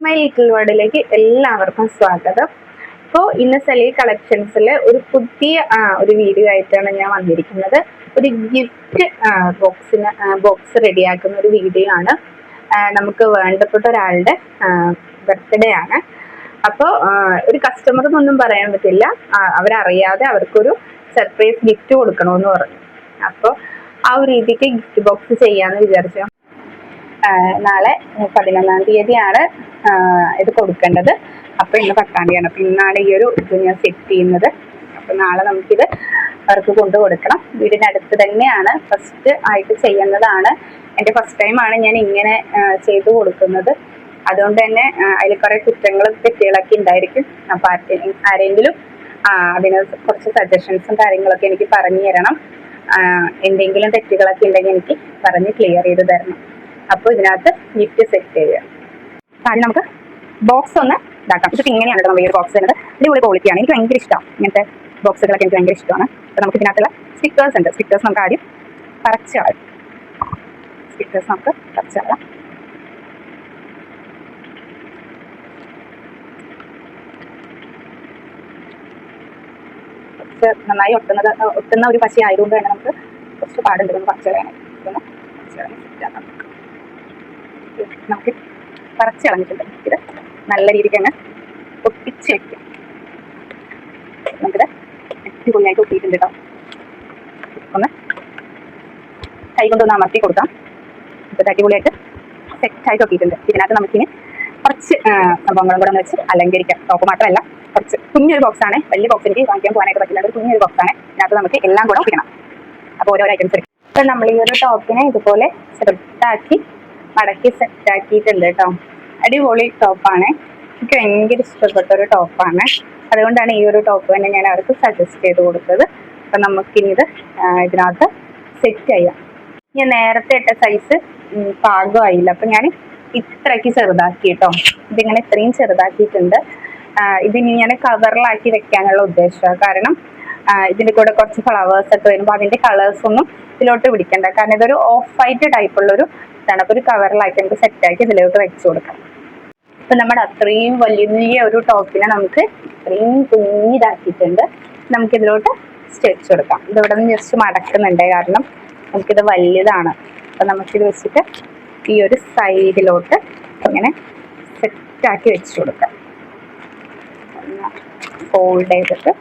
My little വേർഡിലേക്ക് എല്ലാവർക്കും സ്വാഗതം. ഇപ്പോൾ ഇന്ന് സെലി കളക്ഷൻസിൽ ഒരു പുതിയ ഒരു വീഡിയോ ആയിട്ടാണ് ഞാൻ വന്നിരിക്കുന്നത്. ഒരു ഗിഫ്റ്റ് ബോക്സ് റെഡിയാക്കുന്ന ഒരു വീഡിയോ ആണ്. നമുക്ക് വേണ്ടപ്പെട്ട ഒരാളുടെ ബർത്ത്ഡേ ആണ്. അപ്പോൾ ഒരു കസ്റ്റമർ എന്നൊന്നും പറയാൻ പറ്റില്ല, അവരറിയാതെ അവർക്കൊരു സർപ്രൈസ് ഗിഫ്റ്റ് കൊടുക്കണമെന്ന് പറഞ്ഞു. അപ്പോൾ ആ ഒരു രീതിക്ക് ഗിഫ്റ്റ് ബോക്സ് ചെയ്യാമെന്ന് വിചാരിച്ചു. നാളെ 11-ാം തീയതിയാണ് ഇത് കൊടുക്കേണ്ടത്. അപ്പോൾ ഇന്ന് 10-ാം തീയതിയാണ്. അപ്പോൾ ഇന്നാണ് ഈ ഒരു ഇത് ഞാൻ സെറ്റ് ചെയ്യുന്നത്. അപ്പോൾ നാളെ നമുക്കിത് അവർക്ക് കൊണ്ടു കൊടുക്കണം. വീടിനടുത്ത് തന്നെയാണ്, ഫസ്റ്റ് ആയിട്ട് ചെയ്യുന്നതാണ്. എൻ്റെ ഫസ്റ്റ് ടൈമാണ് ഞാൻ ഇങ്ങനെ ചെയ്തു കൊടുക്കുന്നത്. അതുകൊണ്ട് തന്നെ അതിൽ കുറേ കുറ്റങ്ങളും തെറ്റുകളൊക്കെ ഉണ്ടായിരിക്കും. അപ്പോൾ ആരെങ്കിലും അതിന് കുറച്ച് സജഷൻസും കാര്യങ്ങളൊക്കെ എനിക്ക് പറഞ്ഞു തരണം. എന്തെങ്കിലും തെറ്റുകളൊക്കെ ഉണ്ടെങ്കിൽ എനിക്ക് പറഞ്ഞ് ക്ലിയർ ചെയ്ത് തരണം. അപ്പോൾ ഇതിനകത്ത് ഗിഫ്റ്റ് സെറ്റ് ചെയ്യുക. ആദ്യം നമുക്ക് ബോക്സ് ഒന്ന് ഇതാക്കാം. ഇതൊക്കെ ഇങ്ങനെയാണ് നമ്മൾ ഈ ഒരു ബോക്സ് വരുന്നത്. അടിപൊളി ക്വാളിറ്റിയാണ്. എനിക്ക് ഭയങ്കര ഇഷ്ടമാണ് ഇങ്ങനത്തെ ബോക്സുകളൊക്കെ. എനിക്ക് ഭയങ്കര ഇഷ്ടമാണ്. അപ്പോൾ നമുക്ക് ഇതിനകത്തുള്ള സ്റ്റിക്കേഴ്സ് ഉണ്ട്. സ്റ്റിക്കേഴ്സ് നമുക്ക് ആദ്യം പറിച്ച് കളയാം. സ്റ്റിക്കേഴ്സ് നമുക്ക് പറിച്ച് കളയാം. കുറച്ച് നന്നായി ഒട്ടുന്ന ഒരു പശ ആയതുകൊണ്ട് തന്നെ നമുക്ക് കുറച്ച് പാടുണ്ട് ഒന്ന് പറിച്ച് കളയാനായിട്ട്. ഇതൊന്ന് പറിച്ച് കളയാൻ സെറ്റാക്കാം. നമുക്ക് പറിച്ച് കളഞ്ഞിട്ടുണ്ട്. ഇത് നല്ല രീതിക്ക് അങ്ങ് ഒട്ടിച്ച് വെക്കാം. നമുക്കിത് അടിപൊളിയായിട്ട് ഒട്ടിയിട്ടുണ്ട് കേട്ടോ. ഒന്ന് കൈ കൊണ്ടൊന്ന് അമർത്തി കൊടുക്കാം. ഇത് അടിപൊളിയായിട്ട് സെറ്റായിട്ട് ഒട്ടിയിട്ടുണ്ട്. ഇതിനകത്ത് നമുക്കിനി കുറച്ച് സംഭവങ്ങളും കൂടെ ഒന്ന് വെച്ച് അലങ്കരിക്കാം. ടോപ്പ് മാത്രമല്ല, കുറച്ച് കുഞ്ഞൊരു ബോക്സാണ്. വലിയ ബോക്സ് എനിക്ക് വാങ്ങിക്കാൻ പോകാനായിട്ട് പറ്റില്ല. ഒരു കുഞ്ഞൊരു ബോക്സാണ്. ഇതിനകത്ത് നമുക്ക് എല്ലാം കൂടെ ഒപ്പിക്കണം. അപ്പോൾ ഓരോ ഐറ്റംസ് എടുക്കും. അപ്പോൾ നമ്മൾ ഈ ഒരു ടോപ്പിനെ ഇതുപോലെ ചെറുതാക്കി മടക്കി സെറ്റാക്കിയിട്ടുണ്ട് കേട്ടോ. അടിപൊളി ടോപ്പാണ്. എനിക്ക് ഭയങ്കര ഇഷ്ടപ്പെട്ട ഒരു ടോപ്പാണ്. അതുകൊണ്ടാണ് ഈ ഒരു ടോപ്പ് തന്നെ ഞാൻ അവർക്ക് സജസ്റ്റ് ചെയ്ത് കൊടുത്തത്. അപ്പം നമുക്കിനി ഇത് ഇതിനകത്ത് സെറ്റ് ചെയ്യാം. ഞാൻ നേരത്തെ ഇട്ട സൈസ് പാകമായില്ല, അപ്പം ഞാൻ ഇത്രയ്ക്ക് ചെറുതാക്കി കേട്ടോ. ഇതിങ്ങനെ ഇത്രയും ചെറുതാക്കിയിട്ടുണ്ട്. ഇതിനി ഞാൻ കവറിലാക്കി വെക്കാനുള്ള ഉദ്ദേശമാണ്. കാരണം ഇതിൻ്റെ കൂടെ കുറച്ച് ഫ്ലവേഴ്സ് ഒക്കെ വരുമ്പോൾ അതിൻ്റെ കളേഴ്സൊന്നും ഇതിലോട്ട് പിടിക്കണ്ട. കാരണം ഇതൊരു ഓഫ് വൈറ്റ് ടൈപ്പുള്ളൊരു ഇതാണ്. അപ്പോൾ ഒരു കവറിലാക്കി നമുക്ക് സെറ്റാക്കി ഇതിലോട്ട് വെച്ച് കൊടുക്കാം. അപ്പം നമ്മുടെ അത്രയും വലിയ ഒരു ടോപ്പിനെ നമുക്ക് ഇത്രയും കുഞ്ഞിതാക്കിയിട്ടുണ്ട്. നമുക്കിതിലോട്ട് സ്റ്റിച്ച് കൊടുക്കാം. ഇതിവിടെ നിന്ന് ജസ്റ്റ് മടക്കുന്നുണ്ട്, കാരണം നമുക്കിത് വലിയതാണ്. അപ്പം നമുക്കിത് വെച്ചിട്ട് ഈ ഒരു സൈഡിലോട്ട് ഇങ്ങനെ സെറ്റാക്കി വെച്ച് കൊടുക്കാം. ഫോൾഡ് ചെയ്തിട്ട്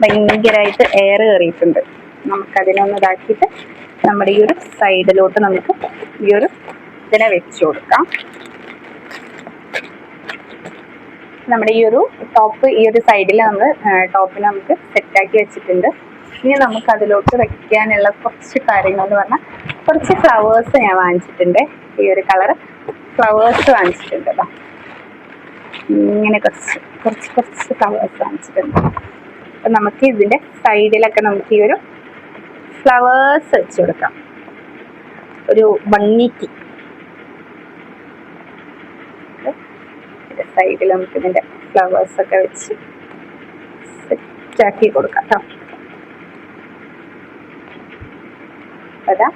ഭയങ്കരമായിട്ട് എയർ കയറിയിട്ടുണ്ട്. നമുക്കതിനൊന്ന് ഇതാക്കിയിട്ട് നമ്മുടെ ഈ ഒരു സൈഡിലോട്ട് നമുക്ക് ഈ ഒരു ഇതിനെ വെച്ച് കൊടുക്കാം. നമ്മുടെ ഈ ഒരു ടോപ്പ് ഈ ഒരു സൈഡിൽ നമ്മൾ ടോപ്പിനെ നമുക്ക് സെറ്റാക്കി വെച്ചിട്ടുണ്ട്. ഇനി നമുക്ക് അതിലോട്ട് വെക്കാനുള്ള കുറച്ച് കാര്യങ്ങൾ എന്ന് പറഞ്ഞാൽ കുറച്ച് ഫ്ലവേഴ്സ് ഞാൻ വാങ്ങിച്ചിട്ടുണ്ട്. ഈ ഒരു കളർ ഫ്ലവേഴ്സ് വാങ്ങിച്ചിട്ടുണ്ട് കേട്ടോ. ഇങ്ങനെ കുറച്ച് ഫ്ലവേഴ്സ് വാങ്ങിച്ചിട്ടുണ്ട്. അപ്പം നമുക്ക് ഇതിൻ്റെ സൈഡിലൊക്കെ നമുക്ക് ഈ ഒരു ഫ്ലവേഴ്സ് വെച്ച് കൊടുക്കാം. ഒരു ഭംഗിക്ക് സൈഡിൽ നമുക്ക് ഇതിൻ്റെ ഫ്ലവേഴ്സൊക്കെ വെച്ച് സെറ്റാക്കി കൊടുക്കാം കേട്ടോ. അതാ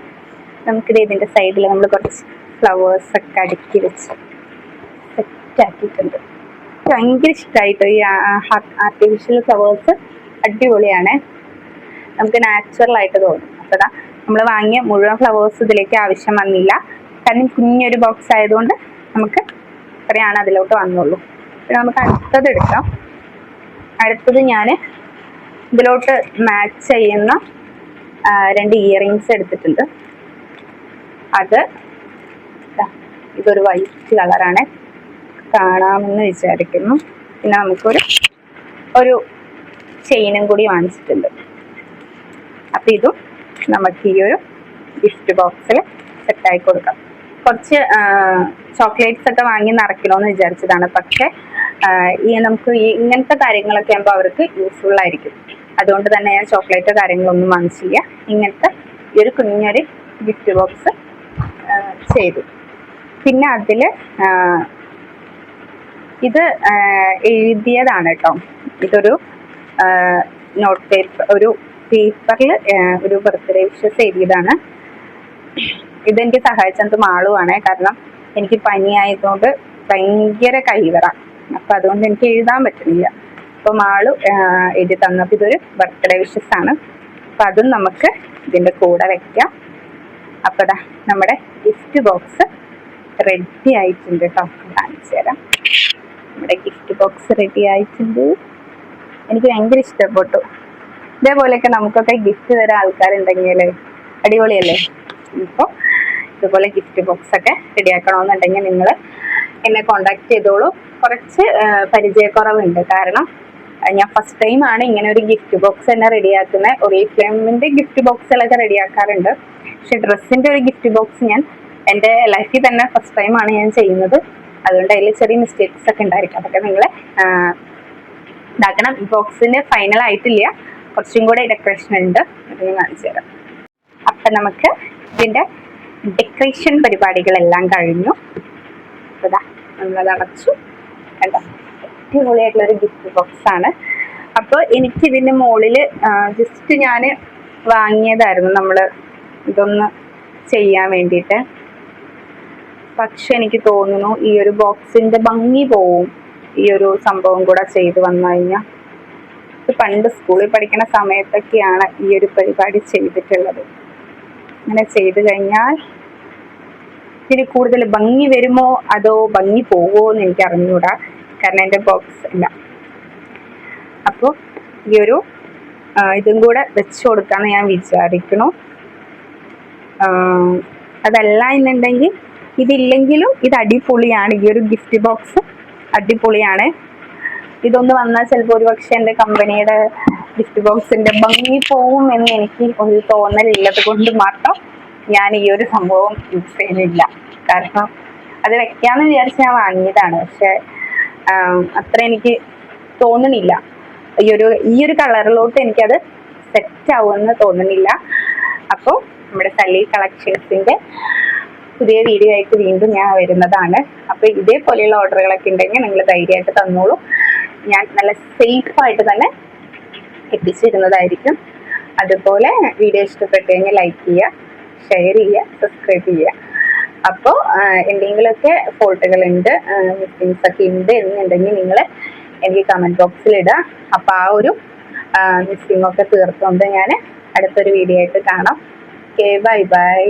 നമുക്കിത് ഇതിൻ്റെ സൈഡിൽ നമ്മൾ കുറച്ച് ഫ്ലവേഴ്സൊക്കെ അടുക്കി വെച്ച് സെറ്റാക്കിയിട്ടുണ്ട്. ഭയങ്കര ഇഷ്ടമായിട്ട് ഈ ആർട്ടിഫിഷ്യൽ ഫ്ലവേഴ്സ് അടിപൊളിയാണ്. നമുക്ക് നാച്ചുറലായിട്ട് തോന്നും. അപ്പോൾ അതാ നമ്മൾ വാങ്ങിയ മുഴുവൻ ഫ്ലവേഴ്സ് ഇതിലേക്ക് ആവശ്യം വന്നില്ല. കാരണം കുഞ്ഞൊരു ബോക്സ് ആയതുകൊണ്ട് നമുക്ക് ഇത്രയാണ് അതിലോട്ട് വന്നുള്ളൂ. പിന്നെ നമുക്ക് അടുത്തത് എടുക്കാം. അടുത്തത് ഞാൻ ഇതിലോട്ട് മാച്ച് ചെയ്യുന്ന 2 ഇയറിങ്സ് എടുത്തിട്ടുണ്ട്. ഇതൊരു വൈറ്റ് കളറാണ്, കാണാമെന്ന് വിചാരിക്കുന്നു. പിന്നെ നമുക്കൊരു ചെയിനും കൂടി വാങ്ങിച്ചിട്ടുണ്ട്. അപ്പം ഇതും നമുക്ക് ഈ ഒരു ഗിഫ്റ്റ് ബോക്സിൽ സെറ്റായി കൊടുക്കാം. കുറച്ച് ചോക്ലേറ്റ്സ് ഒക്കെ വാങ്ങി നിറയ്ക്കണമെന്ന് വിചാരിച്ചതാണ്. പക്ഷേ നമുക്ക് ഇങ്ങനത്തെ കാര്യങ്ങളൊക്കെ ആകുമ്പോൾ അവർക്ക് യൂസ്ഫുൾ ആയിരിക്കും. അതുകൊണ്ട് തന്നെ ഞാൻ ചോക്ലേറ്റ് കാര്യങ്ങളൊന്നും വാങ്ങിച്ചില്ല. ഇങ്ങനത്തെ ഈ ഒരു കുഞ്ഞൊരു ഗിഫ്റ്റ് ബോക്സ് ചെയ്തു. പിന്നെ അതിൽ ഇത് എഴുതിയതാണ് കേട്ടോ. ഇതൊരു നോട്ട് പേപ്പർ, ഒരു പേപ്പറിൽ ഒരു ബർത്ത്ഡേ വിഷസ് എഴുതിയതാണ്. ഇതെനിക്ക് സഹായിച്ചത് മാളുവാണ്. കാരണം എനിക്ക് പനിയായതുകൊണ്ട് ഭയങ്കര കൈവറ. അപ്പം അതുകൊണ്ട് എനിക്ക് എഴുതാൻ പറ്റുന്നില്ല. അപ്പം ആള് എഴുതി തന്നപ്പോൾ ഇതൊരു ബർത്ത്ഡേ വിഷസ് ആണ്. അപ്പം അതും നമുക്ക് ഇതിൻ്റെ കൂടെ വെക്കാം. അപ്പോൾ ദാ നമ്മുടെ ഗിഫ്റ്റ് ബോക്സ് റെഡി ആയിട്ടുണ്ട് കേട്ടോ. കാണിച്ചു തരാം. നമ്മുടെ ഗിഫ്റ്റ് ബോക്സ് റെഡി ആയിട്ടുണ്ട്. എനിക്ക് ഭയങ്കര ഇഷ്ടപ്പെട്ടു. ഇതേപോലെയൊക്കെ നമുക്കൊക്കെ ഗിഫ്റ്റ് തരാൻ ആൾക്കാരുണ്ടെങ്കിൽ അടിപൊളിയല്ലേ. ഇപ്പോൾ ഇതുപോലെ ഗിഫ്റ്റ് ബോക്സ് ഒക്കെ റെഡിയാക്കണമെന്നുണ്ടെങ്കിൽ നിങ്ങൾ എന്നെ കോണ്ടാക്ട് ചെയ്തോളൂ. കുറച്ച് പരിചയക്കുറവുണ്ട്, കാരണം ഞാൻ ഫസ്റ്റ് ടൈമാണ് ഇങ്ങനെ ഒരു ഗിഫ്റ്റ് ബോക്സ് തന്നെ റെഡിയാക്കുന്നത്. ഒറിഫ്ലെയിമിൻ്റെ ഗിഫ്റ്റ് ബോക്സുകളൊക്കെ റെഡിയാക്കാറുണ്ട്, പക്ഷെ ഡ്രസ്സിൻ്റെ ഒരു ഗിഫ്റ്റ് ബോക്സ് ഞാൻ എൻ്റെ ലൈഫിൽ തന്നെ ഫസ്റ്റ് ടൈമാണ് ഞാൻ ചെയ്യുന്നത്. അതുകൊണ്ട് അതിൽ ചെറിയ മിസ്റ്റേക്സ് ഒക്കെ ഉണ്ടായിരിക്കും. അതൊക്കെ നിങ്ങൾ ഇതാക്കണം. ഈ ബോക്സിന് ഫൈനൽ ആയിട്ടില്ല, കുറച്ചും കൂടെ ഡെക്കറേഷൻ ഉണ്ട്. അത് ഞാൻ കാണിച്ചു തരാം. അപ്പം നമുക്ക് ഇതിൻ്റെ ഡെക്കറേഷൻ പരിപാടികളെല്ലാം കഴിഞ്ഞു. അപ്പോൾ നമ്മളത് അടച്ചു. കണ്ടോ, അടിപൊളിയായിട്ടുള്ളൊരു ഗിഫ്റ്റ് ബോക്സ് ആണ്. അപ്പോൾ എനിക്കിതിൻ്റെ മുകളിൽ ജസ്റ്റ് ഞാൻ വാങ്ങിയതായിരുന്നു നമ്മൾ ഇതൊന്ന് ചെയ്യാൻ വേണ്ടിയിട്ട്. പക്ഷെ എനിക്ക് തോന്നുന്നു ഈ ഒരു ബോക്സിൻ്റെ ഭംഗി പോവും ഈ ഒരു സംഭവം കൂടെ ചെയ്ത് വന്നു കഴിഞ്ഞാൽ. പണ്ട് സ്കൂളിൽ പഠിക്കുന്ന സമയത്തൊക്കെയാണ് ഈ ഒരു പരിപാടി ചെയ്തിട്ടുള്ളത്. അങ്ങനെ ചെയ്ത് കഴിഞ്ഞാൽ ഇതിന് കൂടുതൽ ഭംഗി വരുമോ അതോ ഭംഗി പോവോ എന്ന് എനിക്ക് അറിഞ്ഞൂടാ, കാരണം എൻ്റെ ബോക്സ് ഇല്ല. അപ്പോൾ ഈ ഒരു ഇതും കൂടെ വെച്ച് കൊടുക്കാമെന്ന് ഞാൻ വിചാരിക്കണു. അതല്ല എന്നുണ്ടെങ്കിൽ ഇതില്ലെങ്കിലും ഇത് അടിപൊളിയാണ്. ഈ ഒരു ഗിഫ്റ്റ് ബോക്സ് അടിപൊളിയാണ്. ഇതൊന്ന് വന്നാൽ ചിലപ്പോൾ ഒരു പക്ഷേ എൻ്റെ കമ്പനിയുടെ ഗിഫ്റ്റ് ബോക്സിൻ്റെ ഭംഗി പോവും എന്ന് എനിക്ക് ഒരു തോന്നലുള്ളത് കൊണ്ട് മാത്രം ഞാൻ ഈ ഒരു സംഭവം യൂസ് ചെയ്യുന്നില്ല. കാരണം അത് വെക്കാമെന്ന് വിചാരിച്ച് ഞാൻ വാങ്ങിയതാണ്, പക്ഷെ അത്ര എനിക്ക് തോന്നുന്നില്ല. ഈ ഒരു കളറിലോട്ട് എനിക്കത് സെറ്റ് ആവുമെന്ന് തോന്നുന്നില്ല. അപ്പോൾ നമ്മുടെ സല്ലി കളക്ഷൻസിൻ്റെ പുതിയ വീഡിയോ ആയിട്ട് വീണ്ടും ഞാൻ വരുന്നതാണ്. അപ്പോൾ ഇതേപോലെയുള്ള ഓർഡറുകളൊക്കെ ഉണ്ടെങ്കിൽ നിങ്ങൾ ധൈര്യമായിട്ട് തന്നോളൂ. ഞാൻ നല്ല സേഫായിട്ട് തന്നെ എത്തിച്ചിരുന്നതായിരിക്കും. അതുപോലെ വീഡിയോ ഇഷ്ടപ്പെട്ടു കഴിഞ്ഞാൽ ലൈക്ക് ചെയ്യുക, ഷെയർ ചെയ്യുക, സബ്സ്ക്രൈബ് ചെയ്യുക. അപ്പോൾ എന്തെങ്കിലുമൊക്കെ ഫോൾട്ടുകളുണ്ട്, മിസ്സിങ്സ് ഒക്കെ ഉണ്ട് എന്നുണ്ടെങ്കിൽ നിങ്ങൾ എനിക്ക് കമൻറ്റ് ബോക്സിലിടുക. അപ്പോൾ ആ ഒരു മിസ്സിങ്ങൊക്കെ തീർത്തുകൊണ്ട് ഞാൻ അടുത്തൊരു വീഡിയോ ആയിട്ട് കാണാം. Okay, bye bye.